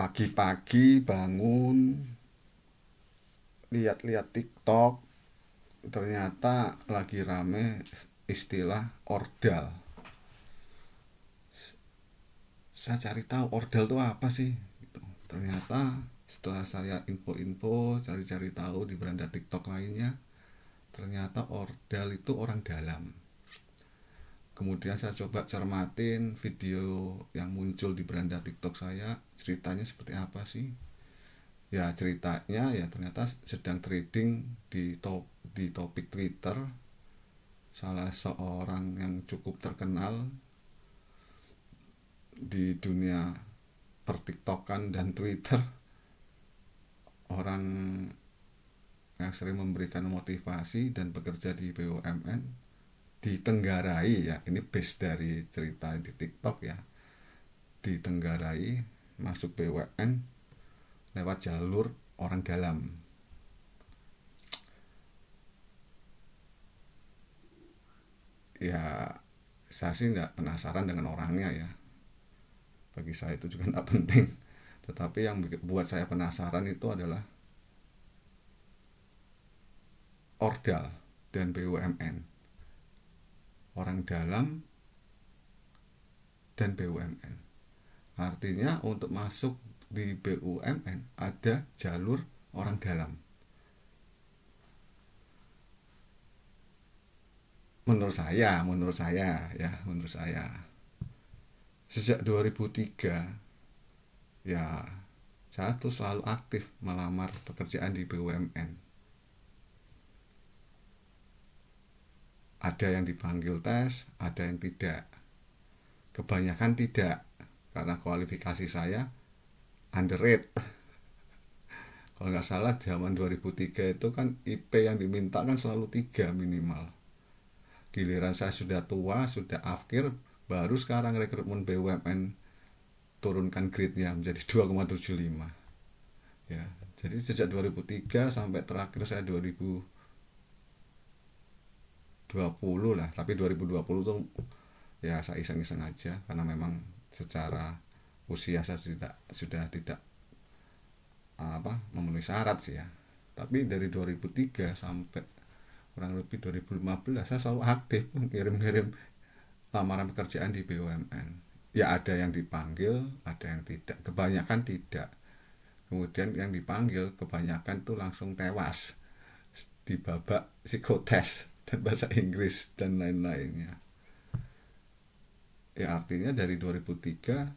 Pagi-pagi bangun, lihat-lihat TikTok, ternyata lagi rame istilah ordal. Saya cari tahu ordal itu apa sih gitu. Ternyata setelah saya info-info, cari-cari tahu di beranda TikTok lainnya, ternyata ordal itu orang dalam. Kemudian saya coba cermatin video yang muncul di beranda TikTok saya, ceritanya seperti apa sih. Ya ceritanya ya ternyata sedang trading di topik Twitter. Salah seorang yang cukup terkenal di dunia pertiktokan dan Twitter, orang yang sering memberikan motivasi dan bekerja di BUMN, ditenggarai, ya ini base dari cerita di TikTok ya, ditenggarai masuk BUMN lewat jalur orang dalam. Ya saya sih nggak penasaran dengan orangnya ya, bagi saya itu juga nggak penting. Tetapi yang buat saya penasaran itu adalah ordal dan BUMN, orang dalam dan BUMN. Artinya untuk masuk di BUMN ada jalur orang dalam. Menurut saya sejak 2003 ya saya tuh selalu aktif melamar pekerjaan di BUMN. Ada yang dipanggil tes, ada yang tidak. Kebanyakan tidak, karena kualifikasi saya underrate. Kalau nggak salah zaman 2003 itu kan IP yang diminta kan selalu 3 minimal. Giliran saya sudah tua, sudah afkir, baru sekarang rekrutmen BUMN turunkan grade-nya menjadi 2,75. Ya, jadi sejak 2003 sampai terakhir saya 2020 lah, tapi 2020 tuh ya saya iseng-iseng aja karena memang secara usia saya sudah tidak memenuhi syarat sih ya. Tapi dari 2003 sampai kurang lebih 2015 saya selalu aktif ngirim-ngirim lamaran pekerjaan di BUMN. Ya ada yang dipanggil, ada yang tidak, kebanyakan tidak. Kemudian yang dipanggil kebanyakan tuh langsung tewas di babak psikotes dan bahasa Inggris dan lain-lainnya. Ya artinya dari 2003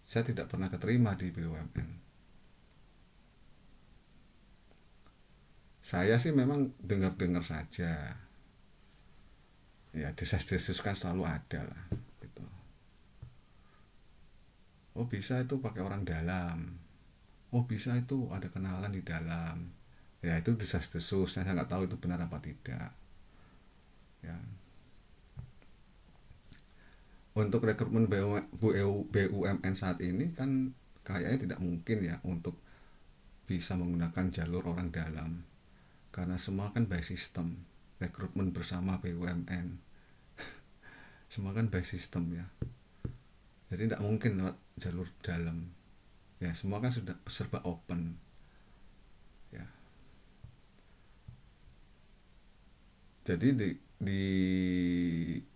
saya tidak pernah keterima di BUMN. Saya sih memang dengar-dengar saja. Ya desas-desus kan selalu ada lah gitu. Oh bisa itu pakai orang dalam, oh bisa itu ada kenalan di dalam. Ya itu desas-desus, saya nggak tahu itu benar apa tidak ya. Untuk rekrutmen BUMN saat ini kan kayaknya tidak mungkin ya untuk bisa menggunakan jalur orang dalam, karena semua kan by system rekrutmen bersama BUMN. Semua kan by system ya, jadi tidak mungkin lewat jalur dalam ya, semua kan sudah serba open ya. Jadi di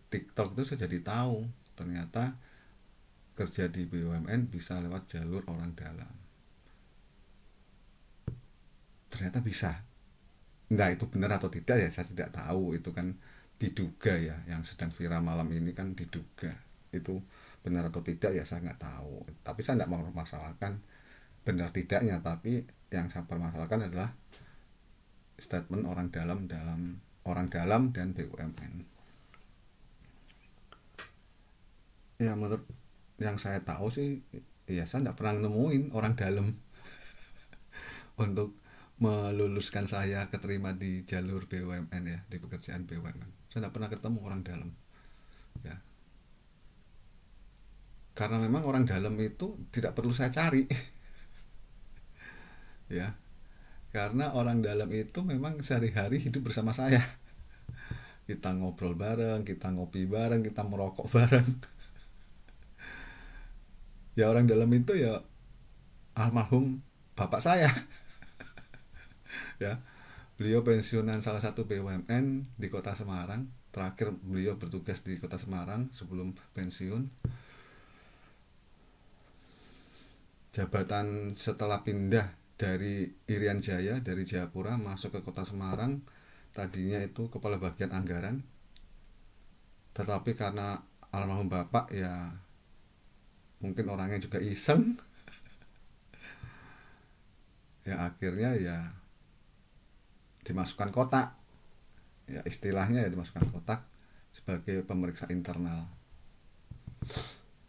TikTok itu saya jadi tahu ternyata kerja di BUMN bisa lewat jalur orang dalam. Ternyata bisa. Nah itu benar atau tidak ya saya tidak tahu, itu kan diduga ya, yang sedang viral malam ini kan diduga. Itu benar atau tidak ya saya nggak tahu, tapi saya tidak mempermasalahkan benar tidaknya, tapi yang saya permasalahkan adalah statement orang dalam dan BUMN. Ya menurut yang saya tahu sih ya saya tidak pernah nemuin orang dalam untuk meluluskan saya keterima di jalur BUMN ya, di pekerjaan BUMN. Saya tidak pernah ketemu orang dalam ya, karena memang orang dalam itu tidak perlu saya cari ya, karena orang dalam itu memang sehari-hari hidup bersama saya. Kita ngobrol bareng, kita ngopi bareng, kita merokok bareng. Ya orang dalam itu ya almarhum bapak saya. Ya, beliau pensiunan salah satu BUMN di kota Semarang. Terakhir beliau bertugas di kota Semarang sebelum pensiun. Jabatan setelah pindah dari Irian Jaya, dari Jayapura masuk ke kota Semarang, tadinya itu kepala bagian anggaran. Tetapi karena almarhum bapak ya mungkin orangnya juga iseng, ya akhirnya ya dimasukkan kotak, ya istilahnya ya dimasukkan kotak sebagai pemeriksa internal.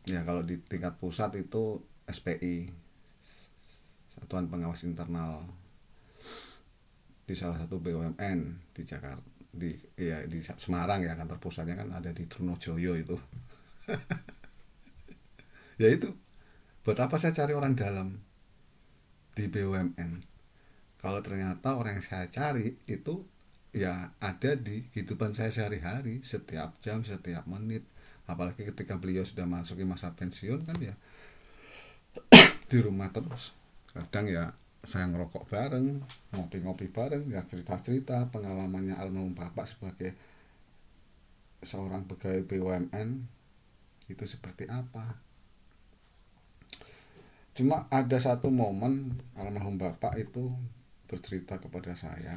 Ya kalau di tingkat pusat itu SPI, Satuan Pengawas Internal, di salah satu BUMN di Jakarta, di Semarang ya, kantor pusatnya kan ada di Trunojoyo itu. Ya itu, buat apa saya cari orang dalam di BUMN kalau ternyata orang yang saya cari itu ya ada di kehidupan saya sehari-hari, setiap jam, setiap menit. Apalagi ketika beliau sudah masuki masa pensiun kan ya di rumah terus. Kadang ya saya ngerokok bareng, ngopi-ngopi bareng, ya cerita-cerita pengalamannya almarhum bapak sebagai seorang pegawai BUMN itu seperti apa. Cuma ada satu momen almarhum bapak itu bercerita kepada saya.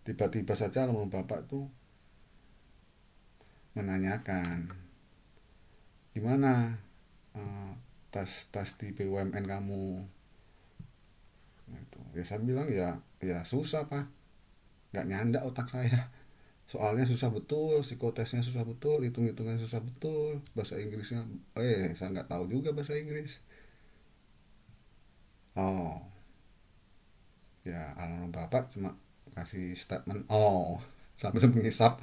Tiba-tiba saja almarhum bapak itu menanyakan, gimana tes di BUMN kamu? Gitu. Ya saya bilang ya susah pak, nggak nyandak otak saya. Soalnya susah betul, psikotesnya susah betul, hitung-hitungan susah betul, bahasa Inggrisnya, saya nggak tahu juga bahasa Inggris. Oh, ya almarhum bapak cuma kasih statement oh sambil mengisap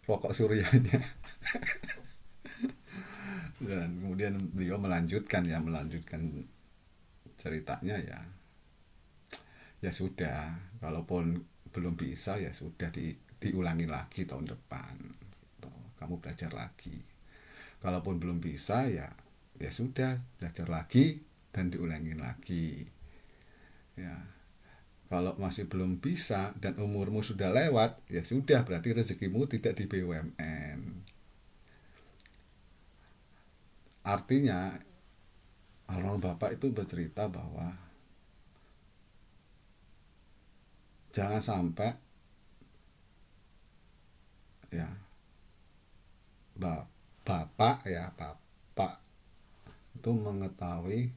rokok suryanya. Dan kemudian beliau melanjutkan ceritanya ya sudah, kalaupun belum bisa ya sudah diulangi lagi tahun depan gitu. Kamu belajar lagi, kalaupun belum bisa ya sudah belajar lagi dan diulangi lagi ya. Kalau masih belum bisa dan umurmu sudah lewat ya sudah, berarti rezekimu tidak di BUMN. Artinya almarhum bapak itu bercerita bahwa jangan sampai ya bapak itu mengetahui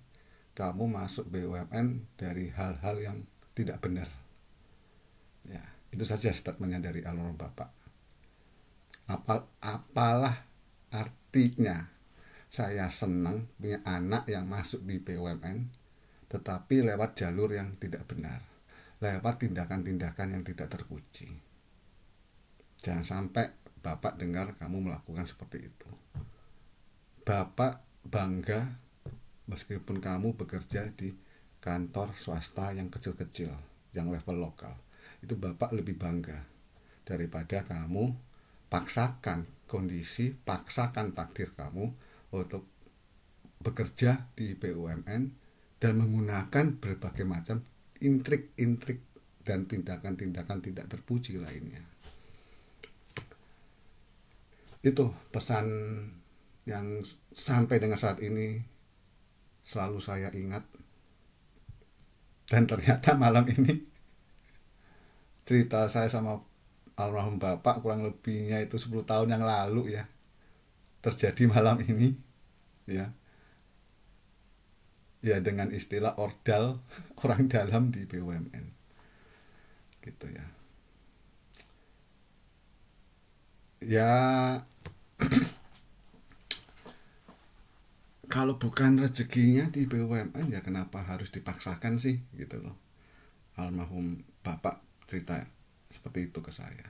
kamu masuk BUMN dari hal-hal yang tidak benar. Ya, itu saja statementnya dari almarhum bapak. Apalah artinya saya senang punya anak yang masuk di BUMN tetapi lewat jalur yang tidak benar, lewat tindakan-tindakan yang tidak terpuji. Jangan sampai bapak dengar kamu melakukan seperti itu. Bapak bangga meskipun kamu bekerja di kantor swasta yang kecil-kecil, yang level lokal. Itu bapak lebih bangga daripada kamu paksakan kondisi, paksakan takdir kamu untuk bekerja di BUMN dan menggunakan berbagai macam intrik-intrik dan tindakan-tindakan tidak terpuji lainnya. Itu pesan yang sampai dengan saat ini selalu saya ingat. Dan ternyata malam ini cerita saya sama almarhum bapak kurang lebihnya itu 10 tahun yang lalu ya, terjadi malam ini ya. Ya dengan istilah ordal, orang dalam di BUMN gitu ya. Ya kalau bukan rezekinya di BUMN ya kenapa harus dipaksakan sih gitu loh. Almarhum bapak cerita seperti itu ke saya.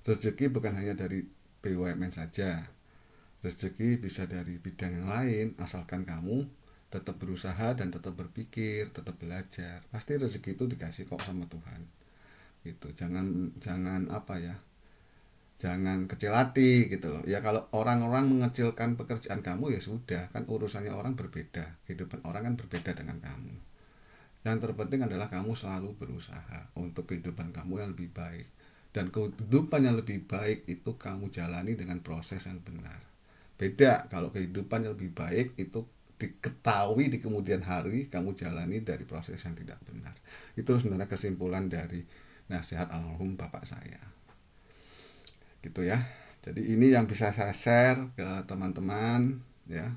Rezeki bukan hanya dari BUMN saja, rezeki bisa dari bidang yang lain, asalkan kamu tetap berusaha dan tetap berpikir, tetap belajar, pasti rezeki itu dikasih kok sama Tuhan gitu. Jangan apa ya, jangan kecil hati gitu loh ya. Kalau orang-orang mengecilkan pekerjaan kamu ya sudah, kan urusannya orang berbeda, kehidupan orang kan berbeda dengan kamu. Yang terpenting adalah kamu selalu berusaha untuk kehidupan kamu yang lebih baik, dan kehidupan yang lebih baik itu kamu jalani dengan proses yang benar. Beda kalau kehidupan yang lebih baik itu diketahui di kemudian hari kamu jalani dari proses yang tidak benar. Itu sebenarnya kesimpulan dari nasihat almarhum bapak saya gitu ya. Jadi ini yang bisa saya share ke teman-teman ya,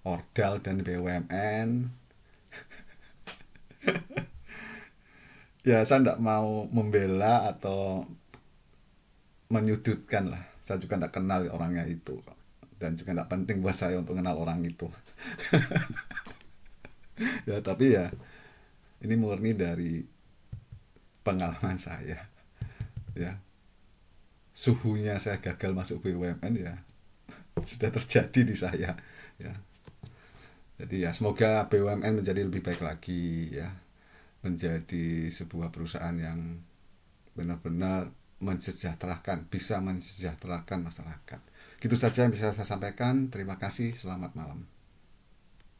ordal dan BUMN. Ya saya tidak mau membela atau menyudutkan lah, saya juga tidak kenal orangnya itu, dan juga tidak penting buat saya untuk kenal orang itu. Ya tapi ya ini murni dari pengalaman saya ya. Suhunya saya gagal masuk BUMN ya sudah terjadi di saya ya. Jadi ya semoga BUMN menjadi lebih baik lagi ya, menjadi sebuah perusahaan yang benar-benar mensejahterakan, bisa mensejahterakan masyarakat. Gitu saja yang bisa saya sampaikan. Terima kasih, selamat malam.